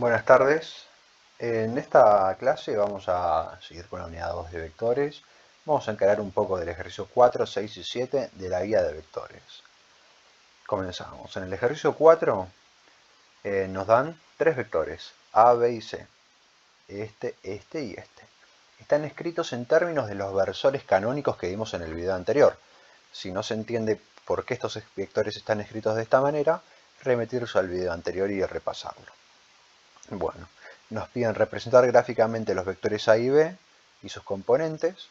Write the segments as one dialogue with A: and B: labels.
A: Buenas tardes. En esta clase vamos a seguir con la unidad 2 de vectores. Vamos a encarar un poco del ejercicio 4, 6 y 7 de la guía de vectores. Comenzamos. En el ejercicio 4 nos dan tres vectores, A, B y C. Este y este. Están escritos en términos de los versores canónicos que vimos en el video anterior. Si no se entiende por qué estos vectores están escritos de esta manera, remitirse al video anterior y repasarlo. Bueno, nos piden representar gráficamente los vectores A y B y sus componentes,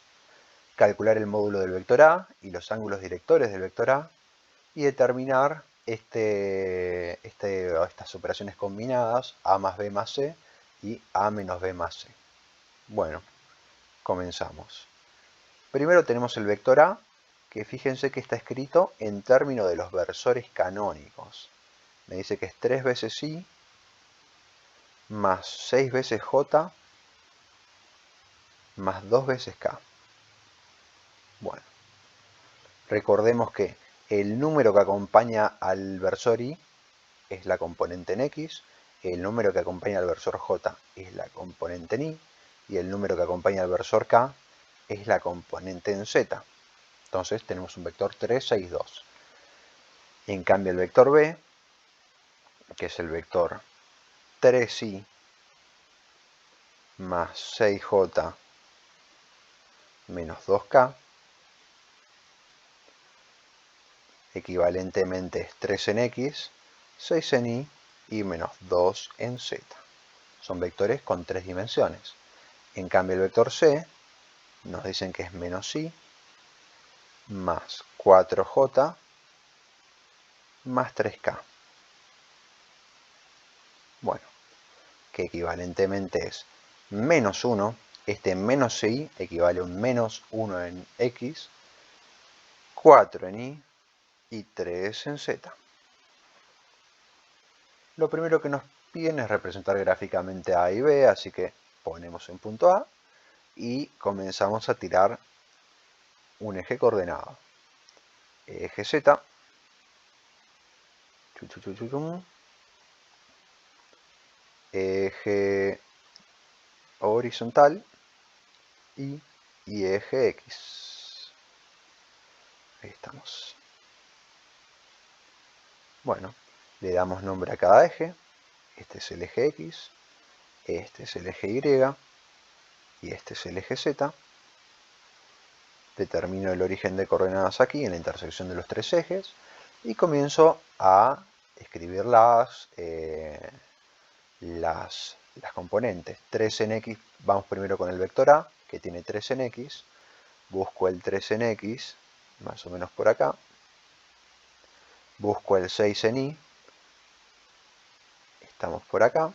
A: calcular el módulo del vector A y los ángulos directores del vector A y determinar estas operaciones combinadas A más B más C y A menos B más C. Bueno, comenzamos. Primero tenemos el vector A, que fíjense que está escrito en términos de los versores canónicos. Me dice que es 3 veces I más 6 veces J más 2 veces K. Bueno, recordemos que el número que acompaña al versor I es la componente en X, el número que acompaña al versor J es la componente en Y, y el número que acompaña al versor K es la componente en Z. Entonces tenemos un vector 3, 6, 2. En cambio el vector B, que es el vector 3i más 6j menos 2k, equivalentemente es 3 en X, 6 en Y y menos 2 en Z. Son vectores con tres dimensiones. En cambio el vector C nos dicen que es menos I más 4j más 3k. Bueno, que equivalentemente es menos 1, este menos I equivale a un menos 1 en X, 4 en Y y 3 en Z. Lo primero que nos piden es representar gráficamente A y B, así que ponemos en punto A y comenzamos a tirar un eje coordenado. Eje Z, eje horizontal y eje X. Ahí estamos. Bueno, le damos nombre a cada eje. Este es el eje X, este es el eje Y y este es el eje Z. Determino el origen de coordenadas aquí en la intersección de los tres ejes y comienzo a escribir las componentes. 3 en X, vamos primero con el vector A, que tiene 3 en X. Busco el 3 en X, más o menos por acá. Busco el 6 en Y, estamos por acá.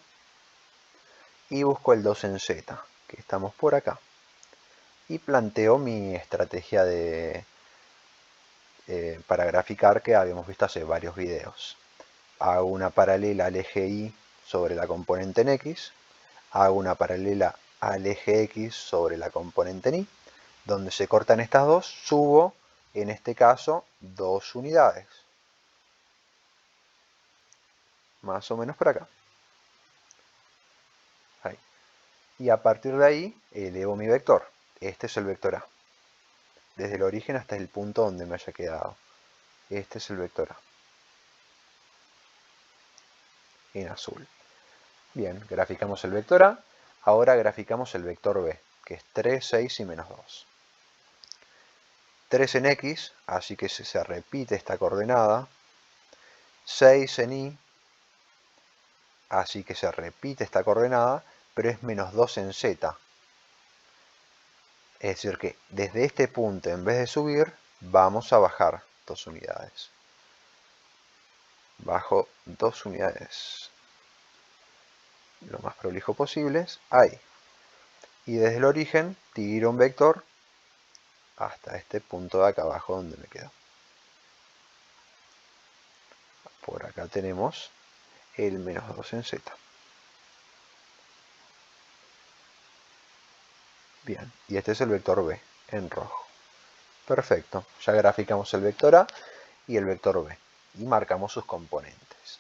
A: Y busco el 2 en Z, que estamos por acá. Y planteo mi estrategia para graficar que habíamos visto hace varios videos. Hago una paralela al eje Y sobre la componente en X. Hago una paralela al eje X sobre la componente en Y. Donde se cortan estas dos, subo, en este caso, 2 unidades. Más o menos por acá. Ahí. Y a partir de ahí, elevo mi vector. Este es el vector A. Desde el origen hasta el punto donde me haya quedado. Este es el vector A. En azul. Bien, graficamos el vector A. Ahora graficamos el vector B, que es 3, 6 y menos 2. 3 en X, así que se repite esta coordenada. 6 en Y, así que se repite esta coordenada, pero es menos 2 en Z. Es decir que desde este punto, en vez de subir, vamos a bajar 2 unidades. Bajo 2 unidades. Lo más prolijo posible, ahí. Y desde el origen tiro un vector hasta este punto de acá abajo donde me quedo. Por acá tenemos el menos 2 en Z. Bien, y este es el vector B en rojo. Perfecto, ya graficamos el vector A y el vector B y marcamos sus componentes.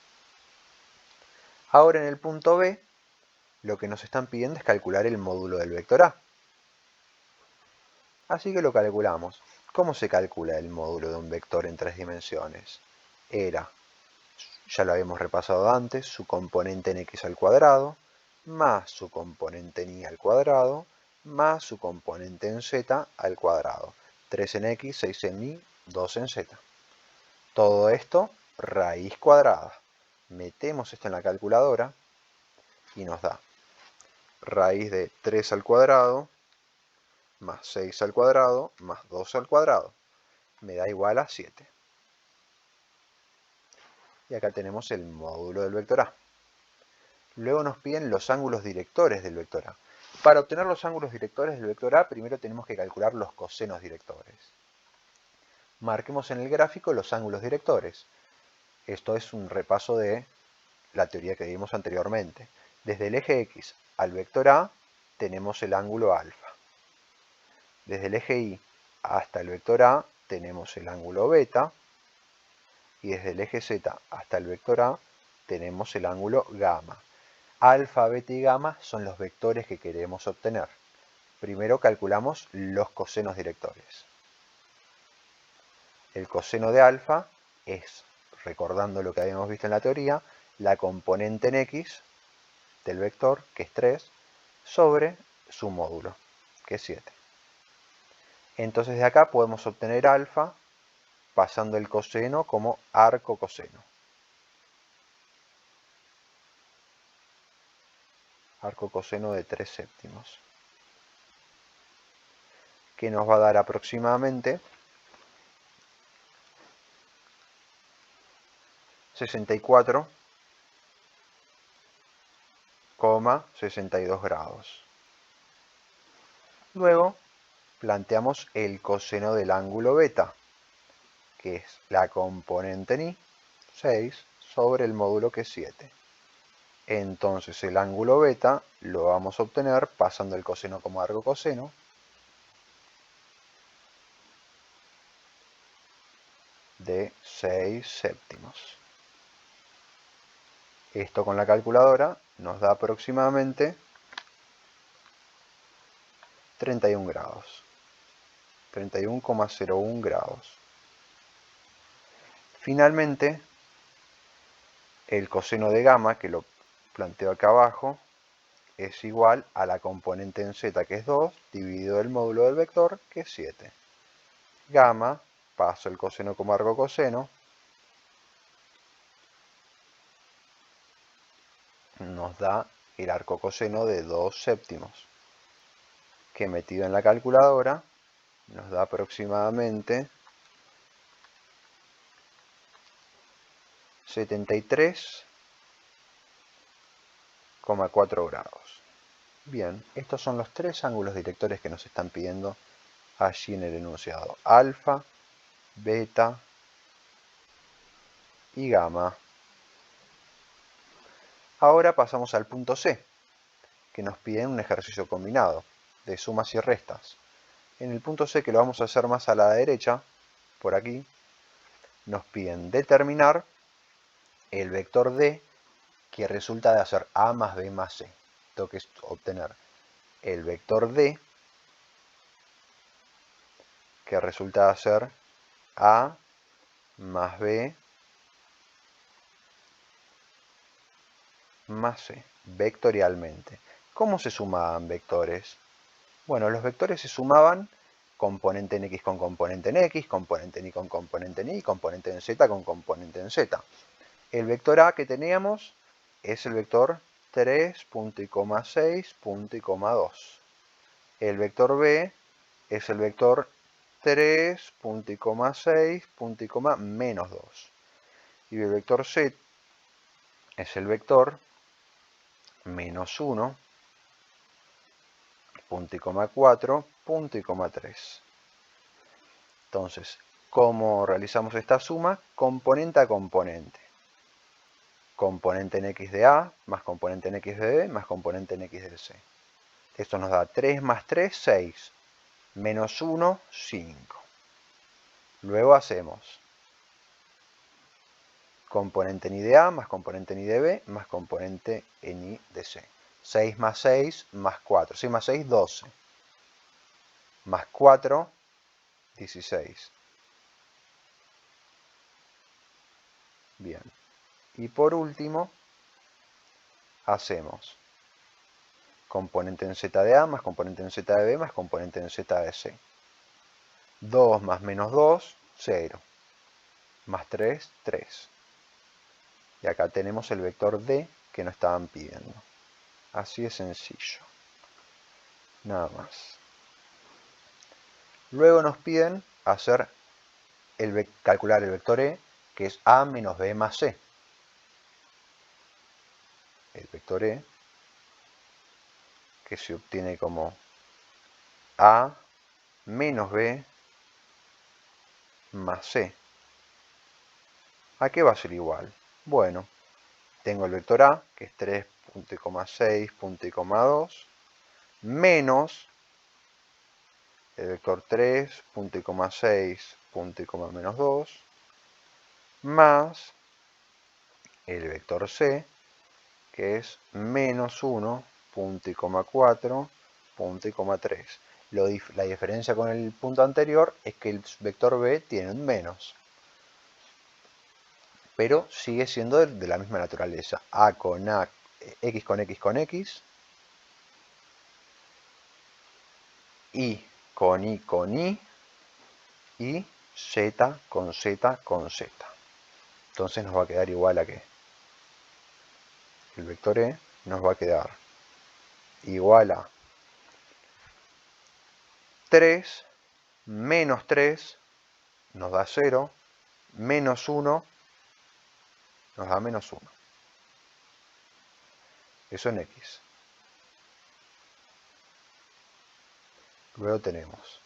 A: Ahora en el punto B lo que nos están pidiendo es calcular el módulo del vector A. Así que lo calculamos. ¿Cómo se calcula el módulo de un vector en 3 dimensiones? Era, ya lo habíamos repasado antes, su componente en x al cuadrado, más su componente en y al cuadrado, más su componente en z al cuadrado. 3 en x, 6 en y, 2 en z. Todo esto raíz cuadrada. Metemos esto en la calculadora y nos da raíz de 3 al cuadrado más 6 al cuadrado más 2 al cuadrado. Me da igual a 7. Y acá tenemos el módulo del vector A. Luego nos piden los ángulos directores del vector A. Para obtener los ángulos directores del vector A, primero tenemos que calcular los cosenos directores. Marquemos en el gráfico los ángulos directores. Esto es un repaso de la teoría que vimos anteriormente. Desde el eje X al vector A tenemos el ángulo alfa. Desde el eje Y hasta el vector A tenemos el ángulo beta. Y desde el eje Z hasta el vector A tenemos el ángulo gamma. Alfa, beta y gamma son los vectores que queremos obtener. Primero calculamos los cosenos directores. El coseno de alfa es, recordando lo que habíamos visto en la teoría, la componente en x del vector, que es 3, sobre su módulo, que es 7. Entonces de acá podemos obtener alfa pasando el coseno como arco coseno. Arco coseno de 3 séptimos. Que nos va a dar aproximadamente 64,62 grados. Luego planteamos el coseno del ángulo beta, que es la componente en y, 6, sobre el módulo que es 7. Entonces el ángulo beta lo vamos a obtener pasando el coseno como arco coseno. De 6 séptimos. Esto con la calculadora nos da aproximadamente 31 grados. 31,01 grados. Finalmente, el coseno de gamma, que lo planteo acá abajo, es igual a la componente en z, que es 2, dividido el módulo del vector, que es 7. Gamma, paso el coseno como arco coseno, nos da el arco coseno de 2 séptimos, que metido en la calculadora nos da aproximadamente 73,4 grados. Bien, estos son los 3 ángulos directores que nos están pidiendo allí en el enunciado. Alfa, beta y gamma. Ahora pasamos al punto C, que nos piden un ejercicio combinado de sumas y restas. En el punto C, que lo vamos a hacer más a la derecha, por aquí, nos piden determinar el vector D que resulta de hacer A más B más C. Tengo que obtener el vector D que resulta de hacer A más B más C, vectorialmente. ¿Cómo se sumaban vectores? Bueno, los vectores se sumaban componente en x con componente en x, componente en y con componente en y, componente en z con componente en z. El vector A que teníamos es el vector 3, punto y coma 6, punto y coma 2. El vector B es el vector 3, punto y coma 6, punto y coma menos 2. Y el vector Z es el vector menos 1, punto y coma 4, punto y coma 3. Entonces, ¿cómo realizamos esta suma? Componente a componente. Componente en x de A, más componente en x de B, más componente en x de C. Esto nos da 3 más 3, 6. Menos 1, 5. Luego hacemos componente en y de A, más componente en y de B, más componente en y de C. 6 más 6 más 4. 6 más 6, 12. Más 4, 16. Bien. Y por último, hacemos componente en z de a más componente en z de b más componente en z de c. 2 más menos 2, 0. Más 3, 3. Y acá tenemos el vector d que nos estaban pidiendo. Así de sencillo. Nada más. Luego nos piden hacer calcular el vector e, que es a menos b más c. El vector e, que se obtiene como a menos b más c. ¿A qué va a ser igual? Bueno, tengo el vector a, que es 3.6.2, menos el vector 3.6, menos 2, más el vector c, que es menos 1.4.3. La diferencia con el punto anterior es que el vector b tiene un menos, pero sigue siendo de la misma naturaleza. A con A, X con X con X, Y con Y con y Z con Z con Z. Entonces nos va a quedar igual a que el vector E nos va a quedar igual a 3 menos 3 nos da 0, menos 1 nos da menos 1. Eso en X. Luego tenemos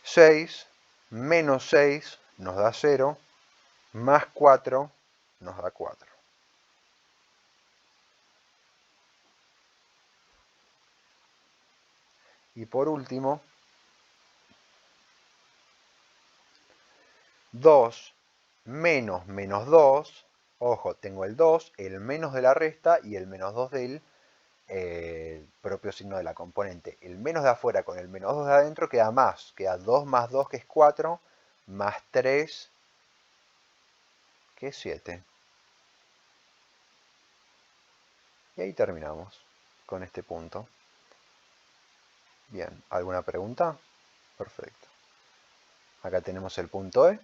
A: 6 menos 6 nos da 0, más 4 nos da 4. Y por último, 2 menos menos 2, ojo, tengo el 2, el menos de la resta y el menos 2 del propio signo de la componente. El menos de afuera con el menos 2 de adentro queda más, queda 2 más 2 que es 4, más 3 que es 7. Y ahí terminamos con este punto. Bien, ¿alguna pregunta? Perfecto. Acá tenemos el punto E.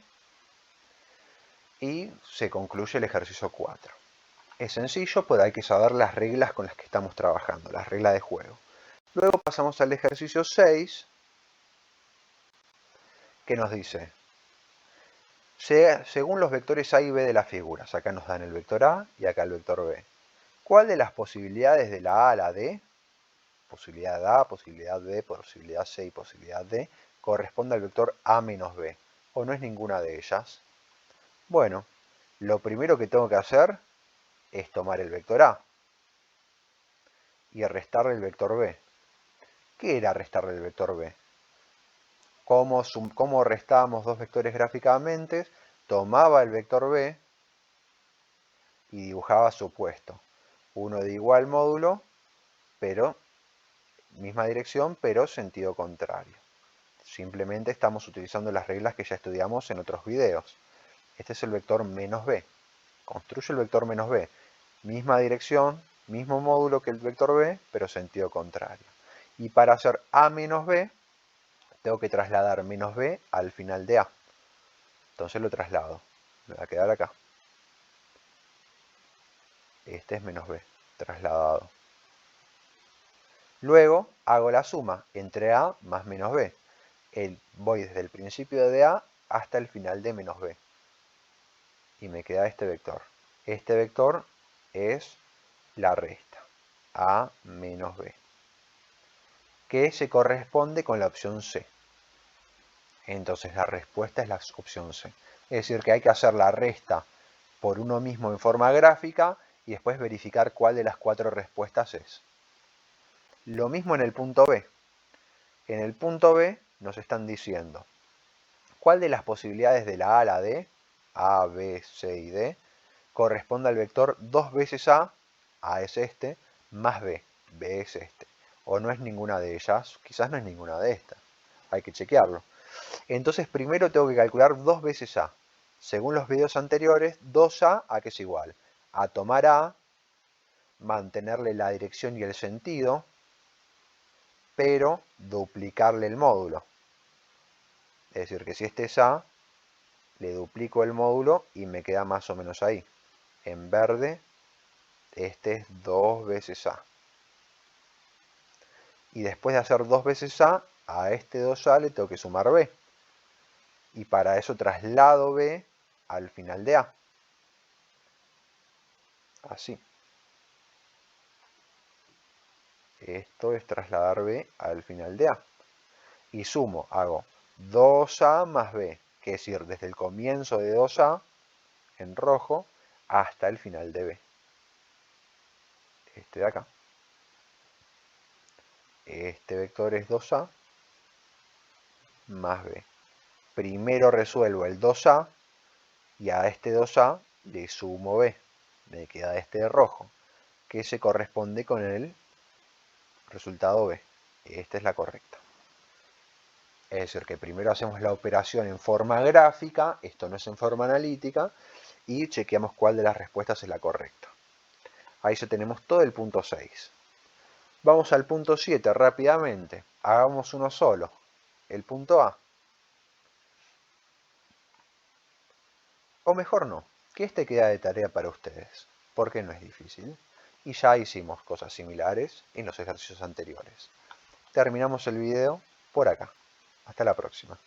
A: Y se concluye el ejercicio 4. Es sencillo, pero hay que saber las reglas con las que estamos trabajando, las reglas de juego. Luego pasamos al ejercicio 6, que nos dice, según los vectores A y B de las figuras, acá nos dan el vector A y acá el vector B, ¿cuál de las posibilidades de la A a la D, posibilidad A, posibilidad B, posibilidad C y posibilidad D, corresponde al vector A menos B? ¿O no es ninguna de ellas? Bueno, lo primero que tengo que hacer es tomar el vector A y restarle el vector B. ¿Qué era restarle el vector B? ¿Cómo restábamos dos vectores gráficamente? Tomaba el vector B y dibujaba su opuesto. Uno de igual módulo, pero misma dirección, pero sentido contrario. Simplemente estamos utilizando las reglas que ya estudiamos en otros videos. Este es el vector menos B. Construye el vector menos B. Misma dirección, mismo módulo que el vector B, pero sentido contrario. Y para hacer A menos B, tengo que trasladar menos B al final de A. Entonces lo traslado. Me va a quedar acá. Este es menos B, trasladado. Luego hago la suma entre A más menos B. Voy desde el principio de A hasta el final de menos B. Y me queda este vector. Este vector es la resta. A menos B. Que se corresponde con la opción C. Entonces la respuesta es la opción C. Es decir, que hay que hacer la resta por uno mismo en forma gráfica y después verificar cuál de las cuatro respuestas es. Lo mismo en el punto B. En el punto B nos están diciendo cuál de las posibilidades de la A a la D, A, B, C y D, corresponde al vector 2 veces A es este, más B. B es este. O no es ninguna de ellas, quizás no es ninguna de estas. Hay que chequearlo. Entonces primero tengo que calcular 2 veces A. Según los videos anteriores, 2A, ¿a qué es igual? A tomar A, mantenerle la dirección y el sentido, pero duplicarle el módulo. Es decir, que si este es A, le duplico el módulo y me queda más o menos ahí. En verde, este es 2 veces A. Y después de hacer 2 veces A este 2A le tengo que sumar B. Y para eso traslado B al final de A. Así. Esto es trasladar B al final de A. Y sumo, hago 2A más B, que es ir desde el comienzo de 2A, en rojo, hasta el final de B. Este de acá. Este vector es 2A más B. Primero resuelvo el 2A y a este 2A le sumo B. Me queda este de rojo, que se corresponde con el resultado B. Esta es la correcta. Es decir, que primero hacemos la operación en forma gráfica, esto no es en forma analítica, y chequeamos cuál de las respuestas es la correcta. Ahí ya tenemos todo el punto 6. Vamos al punto 7 rápidamente. Hagamos uno solo, el punto A. O mejor no, que este queda de tarea para ustedes, porque no es difícil. Y ya hicimos cosas similares en los ejercicios anteriores. Terminamos el video por acá. Hasta la próxima.